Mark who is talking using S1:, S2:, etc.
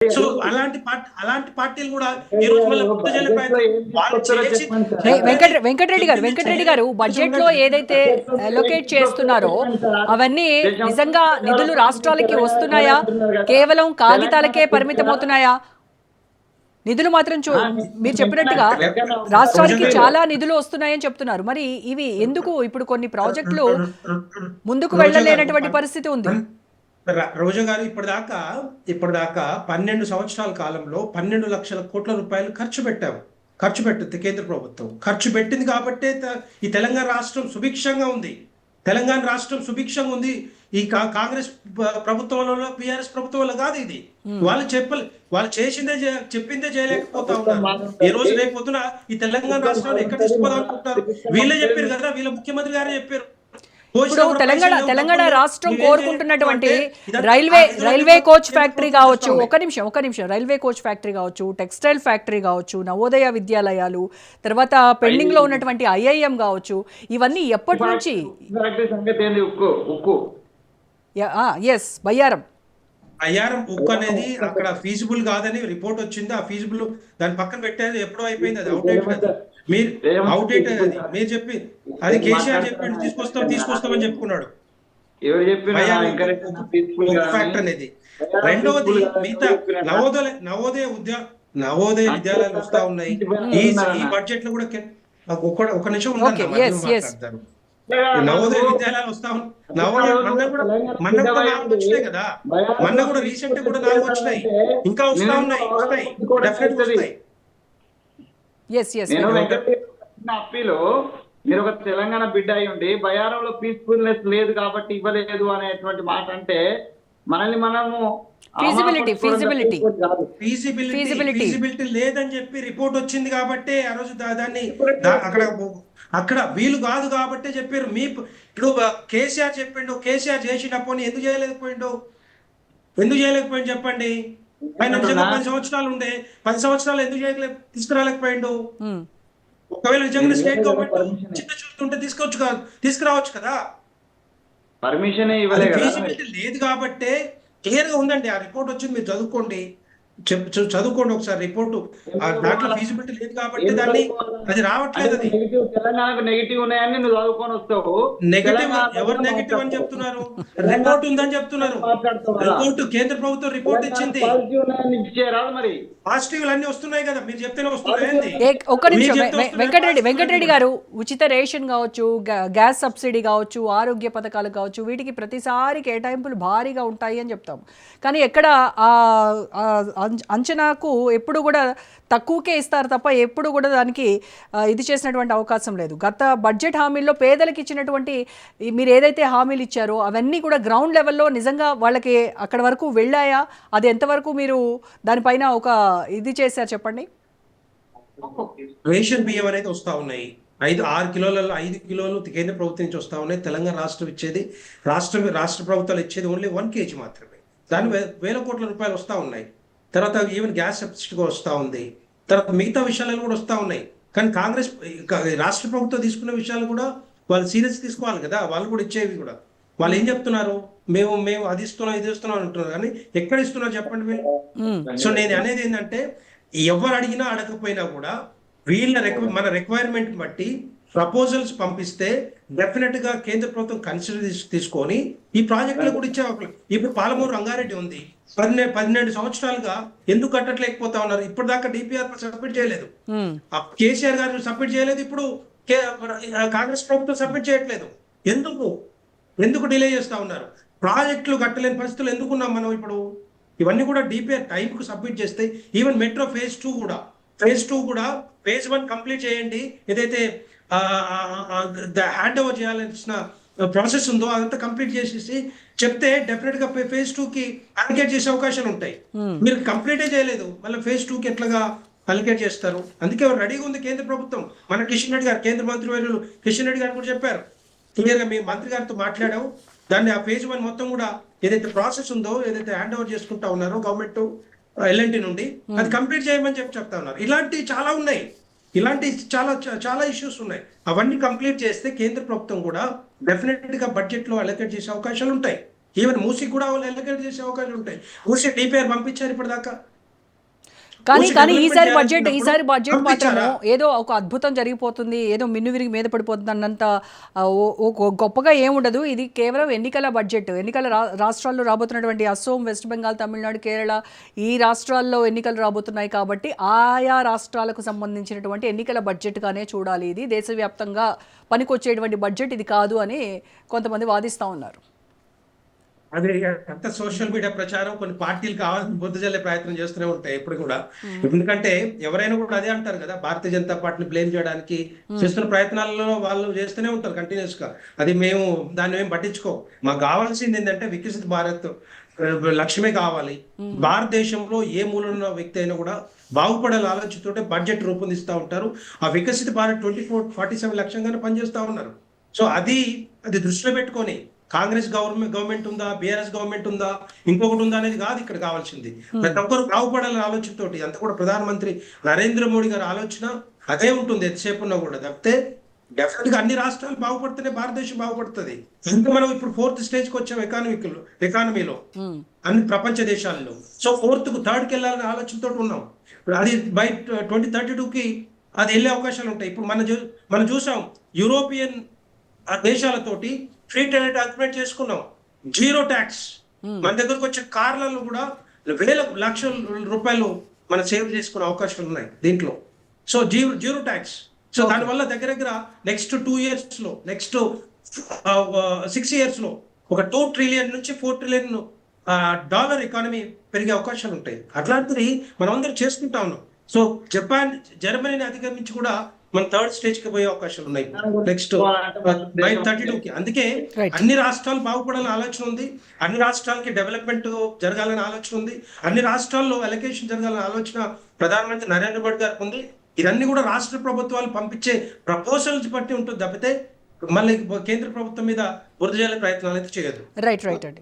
S1: So అలాంటి పార్టీలు కూడా ఈ రోజు మళ్ళీ గుర్తు చేయలే వాళ్ళు చేసి
S2: వెంకటరెడ్డి గారు బడ్జెట్ లో ఏదైతే అలొకేట్ చేస్తున్నారో అవన్నీ నిజంగా నిధులు రాష్ట్రాలకి వస్తున్నాయా, కేవలం కాగితాలకే పరిమితమవుతున్నాయా? నిధులు మాత్రం మీరు చెప్పినట్టుగా రాష్ట్రాలకి చాలా నిధులు వస్తున్నాయని చెప్తున్నారు. మరి ఇవి ఎందుకు ఇప్పుడు కొన్ని ప్రాజెక్టులు ముందుకు వెళ్ళలేనటువంటి పరిస్థితి ఉంది?
S1: రోజా గారు ఇప్పటిదాకా 12 సంవత్సరాల కాలంలో 12 లక్షల కోట్ల రూపాయలు ఖర్చు పెట్టింది కేంద్ర ప్రభుత్వం. ఖర్చు పెట్టింది కాబట్టే ఈ తెలంగాణ రాష్ట్రం సుభిక్షంగా ఉంది. ఈ కాంగ్రెస్ ప్రభుత్వంలో పిఆర్ఎస్ ప్రభుత్వంలో కాదు ఇది. వాళ్ళు చెప్పిందే చేయలేకపోతా ఉన్నారు. ఈ రోజు రేపు పొద్దున ఈ తెలంగాణ రాష్ట్రాన్ని ఎక్కడ తీసుకుపోదాం అనుకుంటారు? వీళ్ళే చెప్పారు కదా, వీళ్ళ ముఖ్యమంత్రి గారే చెప్పారు.
S2: ఇప్పుడు తెలంగాణ రాష్ట్రం కోరుకుంటున్నటువంటి రైల్వే కోచ్ ఫ్యాక్టరీ కావచ్చు, ఒక నిమిషం రైల్వే కోచ్ ఫ్యాక్టరీ కావచ్చు, టెక్స్టైల్ ఫ్యాక్టరీ కావచ్చు, నవోదయ విద్యాలయాలు, తర్వాత పెండింగ్ లో ఉన్నటువంటి ఐఐఎం కావచ్చు, ఇవన్నీ ఎప్పటి నుంచి?
S1: బయ్యారం ఉక్కు అనేది అక్కడ ఫీజిబుల్ కాదని రిపోర్ట్ వచ్చింది. ఆ ఫీజిబుల్ దాని పక్కన పెట్టేది ఎప్పుడో అయిపోయింది. అది అవుట్డేట్ అది మీరు చెప్పి అది కేసీఆర్ చెప్పిండు తీసుకొస్తామని చెప్పుకున్నాడు ఫ్యాక్టర్ అనేది. రెండవది మిగతా నవోదయ విద్యాలయాలు వస్తా ఉన్నాయి. ఈ బడ్జెట్ లో కూడా ఒక నిమిషం మాట్లాడతారు. నవోదయ విద్యాలయాలు వస్తా ఉన్నాయి. మొన్న కూడా 4 వచ్చినాయి కదా, మొన్న కూడా రీసెంట్ కూడా 4 వచ్చినాయి, ఇంకా వస్తాయి డెఫినెట్ వస్తాయి.
S3: అప్పీలో మీరు ఒక తెలంగాణ బిడ్డ అయి ఉండి బయారంలో పీస్ఫుల్నెస్ లేదు కాబట్టి ఇవ్వలేదు అనేటువంటి మాట అంటే మనము
S1: ఫీజిబిలిటీ లేదని చెప్పి రిపోర్ట్ వచ్చింది కాబట్టి ఆ రోజు దాన్ని అక్కడ వీలు కాదు కాబట్టి చెప్పారు. ఇప్పుడు కేసీఆర్ చెప్పిండు, కేసీఆర్ చేసినప్పుడు ఎందుకు చేయలేకపోయిండు చెప్పండి. ఆయన నిజంగా 10 సంవత్సరాలు ఉండే 10 సంవత్సరాలు ఎందుకు తీసుకురాలేకపోయిండు? ఒకవేళ నిజంగా స్టేట్ గవర్నమెంట్ చిత్తశుద్ధి ఉంటే తీసుకురావచ్చు కదా.
S3: పర్మిషన్
S1: ఫీజిబిలిటీ లేదు కాబట్టి క్లియర్ గా ఉందండి. ఆ రిపోర్ట్ వచ్చింది, మీరు చదువుకోండి ఒకసారి రిపోర్టు. దాంట్లో ఫీజిబిలిటీ లేదు కాబట్టి దాన్ని అది రావట్లేదు. అది
S3: తెలంగాణకు నెగిటివ్ ఉన్నాయని నువ్వు చదువుకొని వస్తావు.
S1: ఎవరు నెగిటివ్ అని చెప్తున్నారు? రిపోర్ట్ ఉందని చెప్తున్నారు. రిపోర్టు కేంద్ర ప్రభుత్వం రిపోర్ట్ ఇచ్చింది.
S3: మరి
S1: పాజిటివ్ అన్ని వస్తున్నాయి కదా, మీరు చెప్తేనే వస్తున్నాయి.
S2: ఒక్క నిమిషం వెంకటరెడ్డి గారు, ఉచిత రేషన్ కావచ్చు, గ్యాస్ సబ్సిడీ కావచ్చు, ఆరోగ్య పథకాలు కావచ్చు, వీటికి ప్రతిసారి కేటాయింపులు భారీగా ఉంటాయి అని చెప్తాం. కానీ ఎక్కడ అంచనాకు ఎప్పుడు కూడా తక్కువకే ఇస్తారు తప్ప ఎప్పుడు కూడా దానికి ఇది చేసినటువంటి అవకాశం లేదు. గత బడ్జెట్ హామీల్లో పేదలకు ఇచ్చినటువంటి మీరు ఏదైతే హామీలు ఇచ్చారో అవన్నీ కూడా గ్రౌండ్ లెవెల్లో నిజంగా వాళ్ళకి అక్కడ వరకు వెళ్ళాయా? అది ఎంతవరకు మీరు దానిపైన ఒక ఇది చేశారు చెప్పండి.
S1: రేషన్ బియ్యం అనేది వస్తూ ఉన్నాయి. 5 కిలోలు కేంద్ర ప్రభుత్వం నుంచి వస్తూ ఉన్నాయి. తెలంగాణ రాష్ట్రం ఇచ్చేది, రాష్ట్ర ప్రభుత్వాలు ఇచ్చేది ఓన్లీ 1 kg మాత్రమే. దాని 1000 కోట్ల రూపాయలు వస్తూ ఉన్నాయి. తర్వాత ఈవెన్ గ్యాస్ సబ్సిడీ వస్తూ ఉంది. తర్వాత మిగతా విషయాలు కూడా వస్తూ ఉన్నాయి. కానీ కాంగ్రెస్ రాష్ట్ర ప్రభుత్వం తీసుకున్న విషయాలు కూడా వాళ్ళు సీరియస్ తీసుకోవాలి కదా. వాళ్ళు కూడా ఇచ్చేవి కూడా వాళ్ళు ఏం చెప్తున్నారు, మేము అది ఇస్తున్నాం ఇది ఇస్తున్నాం అంటున్నారు. కానీ ఎక్కడ ఇస్తున్నారు చెప్పండి వీళ్ళు. సో నేను అనేది ఏంటంటే, ఎవరు అడిగినా అడగకపోయినా కూడా మన రిక్వైర్మెంట్ బట్టి ప్రపోజల్స్ పంపిస్తే డెఫినెట్ గా కేంద్ర ప్రభుత్వం కన్సిడర్ తీసుకొని ఈ ప్రాజెక్టులు కూడా ఇచ్చే. ఇప్పుడు పాలమూరు రంగారెడ్డి ఉంది, 12 సంవత్సరాలుగా ఎందుకు కట్టట్లేకపోతా ఉన్నారు? ఇప్పటిదాకా డిపిఆర్ సబ్మిట్ చేయలేదు. కేసీఆర్ గారు సబ్మిట్ చేయలేదు, ఇప్పుడు కాంగ్రెస్ ప్రభుత్వం సబ్మిట్ చేయట్లేదు. ఎందుకు డిలే చేస్తా ఉన్నారు? ప్రాజెక్టులు కట్టలేని పరిస్థితులు ఎందుకున్నాం మనం ఇప్పుడు? ఇవన్నీ కూడా డిపిఆర్ టైంకు సబ్మిట్ చేస్తే, ఈవెన్ మెట్రో ఫేజ్ 2 కూడా ఫేజ్ 1 కంప్లీట్ చేయండి, ఏదైతే హ్యాండ్ ఓవర్ చేయాల్సిన ప్రాసెస్ ఉందో అదంతా కంప్లీట్ చేసేసి చెప్తే డెఫినెట్ గా ఫేజ్ 2కి అలికేట్ చేసే అవకాశాలు ఉంటాయి. మీరు కంప్లీటే చేయలేదు, మళ్ళీ ఫేజ్ 2కి ఎట్లాగా అలికేట్ చేస్తారు? అందుకే రెడీగా ఉంది కేంద్ర ప్రభుత్వం. మన కిషన్ రెడ్డి గారు, కేంద్ర మంత్రి వర్యులు కిషన్ రెడ్డి గారు కూడా చెప్పారు క్లియర్ గా, మీ మంత్రి గారితో మాట్లాడాము. దాన్ని ఆ ఫేజ్ 1 మొత్తం కూడా ఏదైతే ప్రాసెస్ ఉందో, ఏదైతే హ్యాండ్ ఓవర్ చేసుకుంటా ఉన్నారో గవర్నమెంట్ ఎల్ఎన్టీ నుండి, అది కంప్లీట్ చేయమని చెప్తా ఉన్నారు. ఇలాంటివి చాలా ఉన్నాయి, చాలా ఇష్యూస్ ఉన్నాయి. అవన్నీ కంప్లీట్ చేస్తే కేంద్ర ప్రభుత్వం కూడా డెఫినెట్ గా బడ్జెట్ లో అలొకేట్ చేసే అవకాశాలు ఉంటాయి. ఈవెన్ మూసీకి కూడా వాళ్ళు ఎలకేట్ చేసే అవకాశం ఉంటాయి. మూసీ డిపిఆర్ పంపించారు ఇప్పటిదాకా.
S2: కానీ
S1: మూసీ
S2: కానీ
S1: డెవలప్మెంట్
S2: ఈసారి బడ్జెట్
S1: పంపించారా?
S2: మాత్రము ఏదో ఒక అద్భుతం జరిగిపోతుంది, ఏదో మిన్ను విరిగి మీద పడిపోతుంది అన్నంత గొప్పగా ఏముండదు. ఇది కేవలం ఎన్నికల బడ్జెట్. రాష్ట్రాల్లో రాబోతున్నటువంటి అస్సోం, వెస్ట్ బెంగాల్, తమిళనాడు, కేరళ ఈ రాష్ట్రాల్లో ఎన్నికలు రాబోతున్నాయి కాబట్టి ఆయా రాష్ట్రాలకు సంబంధించినటువంటి ఎన్నికల బడ్జెట్గానే చూడాలి. ఇది దేశవ్యాప్తంగా పనికొచ్చేటువంటి బడ్జెట్ ఇది కాదు అని కొంతమంది వాదిస్తూ ఉన్నారు.
S1: అదే అంత సోషల్ మీడియా ప్రచారం కొన్ని పార్టీలు కావాలని బుద్ధ జల్లే ప్రయత్నం చేస్తూనే ఉంటాయి ఎప్పుడు కూడా. ఎందుకంటే ఎవరైనా కూడా అదే అంటారు కదా, భారతీయ జనతా పార్టీని బ్లేమ్ చేయడానికి చేస్తున్న ప్రయత్నాలలో వాళ్ళు చేస్తూనే ఉంటారు కంటిన్యూస్ గా. అది మేము దాన్ని మేము పట్టించుకో. మాకు కావాల్సింది ఏంటంటే వికసిత భారత్ లక్ష్యమే కావాలి. భారతదేశంలో ఏ మూలన్న వ్యక్తి అయినా కూడా బాగుపడాలి ఆలోచనతో బడ్జెట్ రూపొందిస్తూ ఉంటారు. ఆ వికసిత భారత్ 2047 లక్ష్యంగానే పనిచేస్తూ ఉన్నారు. సో అది దృష్టిలో పెట్టుకొని కాంగ్రెస్ గవర్నమెంట్ ఉందా, బీఆర్ఎస్ గవర్నమెంట్ ఉందా, ఇంకొకటి ఉందా అనేది కాదు ఇక్కడ కావాల్సింది. ప్రతి ఒక్కరు బాగుపడాలని ఆలోచనతోటి అంత కూడా ప్రధానమంత్రి నరేంద్ర మోడీ గారి ఆలోచన అదే ఉంటుంది ఎంతసేపు ఉన్నా కూడా. తప్పితే డెఫినెట్ గా అన్ని రాష్ట్రాలు బాగుపడితేనే భారతదేశం బాగుపడుతుంది. ఇంకా మనం ఇప్పుడు 4th స్టేజ్కి వచ్చాం ఎకానమీలో అన్ని ప్రపంచ దేశాల్లో. సో 4th కు 3rd కి వెళ్ళాలనే ఆలోచనతో ఉన్నాం. అది బై 2032కి అది వెళ్ళే అవకాశాలు ఉంటాయి. ఇప్పుడు మనం చూసాం యూరోపియన్ దేశాలతోటి ఫ్రీ ట్రేడ్ అగ్రిమెంట్ చేసుకున్నాం, జీరో ట్యాక్స్. మన దగ్గరకు వచ్చే కార్లలో కూడా వేల లక్షల రూపాయలు మనం సేవ్ చేసుకునే అవకాశాలు ఉన్నాయి దీంట్లో. So zero tax. సో దానివల్ల దగ్గర నెక్స్ట్ 2 years లో, నెక్స్ట్ 6 years లో ఒక 2 trillion నుంచి 4 trillion డాలర్ ఎకానమీ పెరిగే అవకాశాలు ఉంటాయి. అట్లాంటిది మనం అందరం చేసుకుంటా ఉన్నాం. సో జర్మనీని అధిగమించి కూడా మన 3rd స్టేజ్కి పోయే అవకాశాలు ఉన్నాయి నెక్స్ట్ బై 32కి. అందుకే అన్ని రాష్ట్రాలు బాగుపడాలని ఆలోచన ఉంది, అన్ని రాష్ట్రాలకి డెవలప్మెంట్ జరగాలని ఆలోచన ఉంది, అన్ని రాష్ట్రాల్లో అలొకేషన్ జరగాలని ఆలోచన ప్రధానమంత్రి నరేంద్ర మోడీ గారికి ఉంది. ఇవన్నీ కూడా రాష్ట్ర ప్రభుత్వాలు పంపించే ప్రపోజల్స్ బట్టి ఉంటుంది తప్పితే మళ్ళీ కేంద్ర ప్రభుత్వం మీద బురద జల్లే ప్రయత్నాలు అయితే చేయదు.
S2: రైట్ అండి.